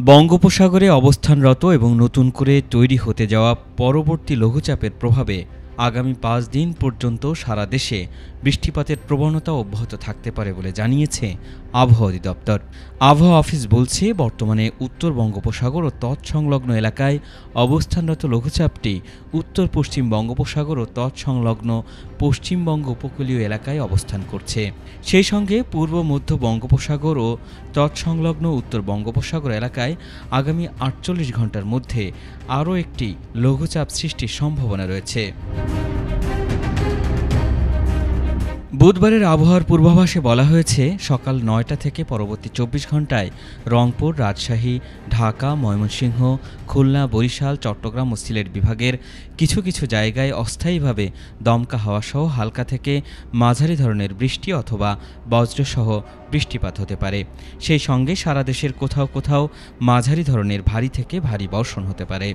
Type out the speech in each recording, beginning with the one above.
বঙ্গোপসাগরে অবস্থানরত এবং নতুন করে তৈরি হতে যাওয়া পরবর্তী লঘুচাপের প্রভাবে আগামী ৫ দিন পর্যন্ত সারা দেশে বৃষ্টিপাতের প্রবণতা অব্যাহত থাকতে পারে বলে জানিয়েছে আবহাওয়া অধিদপ্তর। আবহাওয়া অফিস বলছে, বর্তমানে উত্তর বঙ্গোপসাগর ও তৎসংলগ্ন এলাকায় অবস্থানরত লঘুচাপটি উত্তর পশ্চিম বঙ্গোপসাগর ও তৎসংলগ্ন পশ্চিমবঙ্গ উপকূলীয় এলাকায় অবস্থান করছে। সেই সঙ্গে পূর্ব মধ্য বঙ্গোপসাগর ও তৎসংলগ্ন উত্তর বঙ্গোপসাগর এলাকায় আগামী ৪৮ ঘন্টার মধ্যে আরও একটি লঘুচাপ সৃষ্টির সম্ভাবনা রয়েছে। বুধবারের আবহাওয়ার পূর্বাভাসে বলা হয়েছে, সকাল ৯টা থেকে পরবর্তী ২৪ ঘন্টায় রংপুর, রাজশাহী, ঢাকা, ময়মনসিংহ, খুলনা, বরিশাল, চট্টগ্রাম ও সিলেট বিভাগের কিছু কিছু জায়গায় অস্থায়ীভাবে দমকা হাওয়াসহ হালকা থেকে মাঝারি ধরনের বৃষ্টি অথবা বজ্রসহ বৃষ্টিপাত হতে পারে। সেই সঙ্গে সারা দেশের কোথাও কোথাও মাঝারি ধরনের ভারী থেকে ভারী বর্ষণ হতে পারে।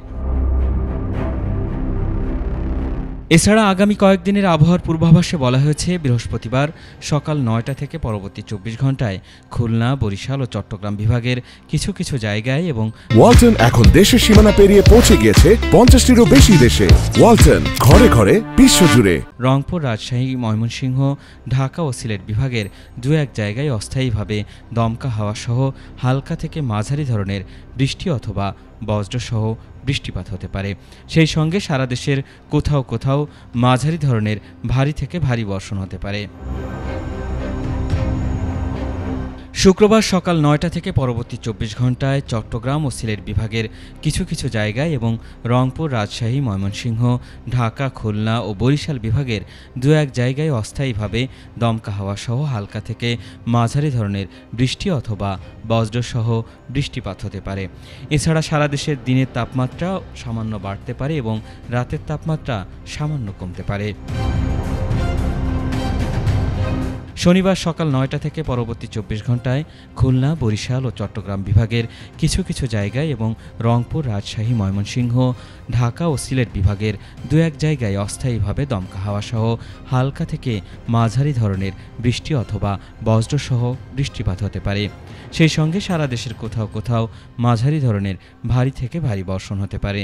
এছাড়া আগামী কয়েকদিনের আবহাওয়ার পূর্বাভাসে বলা হয়েছে, বৃহস্পতিবার সকাল ৯টা থেকে পরবর্তী ২৪ ঘন্টায় খুলনা, বরিশাল ও চট্টগ্রাম বিভাগের কিছু কিছু জায়গায় এবং ওয়ালটন এখন দেশের সীমানা পেরিয়ে পৌঁছে গিয়েছে ৫০টিরও বেশি দেশে। ওয়ালটন, ঘরে ঘরে বিশ্বজুড়ে। রংপুর, রাজশাহী, ময়মনসিংহ, ঢাকা ও সিলেট বিভাগের দু এক জায়গায় অস্থায়ীভাবে দমকা হাওয়াসহ হালকা থেকে মাঝারি ধরনের বৃষ্টি অথবা বজ্রসহ বৃষ্টিপাত হতে পারে। সেই সঙ্গে সারা দেশের কোথাও কোথাও মাঝারি ধরনের ভারী থেকে ভারী বর্ষণ হতে পারে। শুক্রবার সকাল ৯টা থেকে পরবর্তী ২৪ ঘন্টায় চট্টগ্রাম ও সিলেট বিভাগের কিছু কিছু জায়গায় এবং রংপুর, রাজশাহী, ময়মনসিংহ, ঢাকা, খুলনা ও বরিশাল বিভাগের দু এক জায়গায় অস্থায়ীভাবে দমকা হাওয়াসহ হালকা থেকে মাঝারি ধরনের বৃষ্টি অথবা বজ্রসহ বৃষ্টিপাত হতে পারে। এছাড়া সারা দেশের দিনের তাপমাত্রা সামান্য বাড়তে পারে এবং রাতের তাপমাত্রা সামান্য কমতে পারে। শনিবার সকাল ৯টা থেকে পরবর্তী ২৪ ঘন্টায় খুলনা, বরিশাল ও চট্টগ্রাম বিভাগের কিছু কিছু জায়গায় এবং রংপুর, রাজশাহী, ময়মনসিংহ, ঢাকা ও সিলেট বিভাগের দু এক জায়গায় অস্থায়ীভাবে দমকা হাওয়াসহ হালকা থেকে মাঝারি ধরনের বৃষ্টি অথবা বজ্রসহ বৃষ্টিপাত হতে পারে। সেই সঙ্গে সারা দেশের কোথাও কোথাও মাঝারি ধরনের ভারী থেকে ভারী বর্ষণ হতে পারে।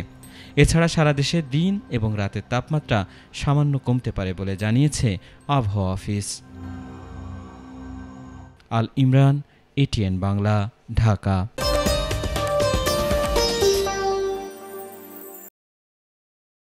এছাড়া সারা দেশে দিন এবং রাতের তাপমাত্রা সামান্য কমতে পারে বলে জানিয়েছে আবহাওয়া অফিস। আল ইমরান, এটিএন বাংলা, ঢাকা।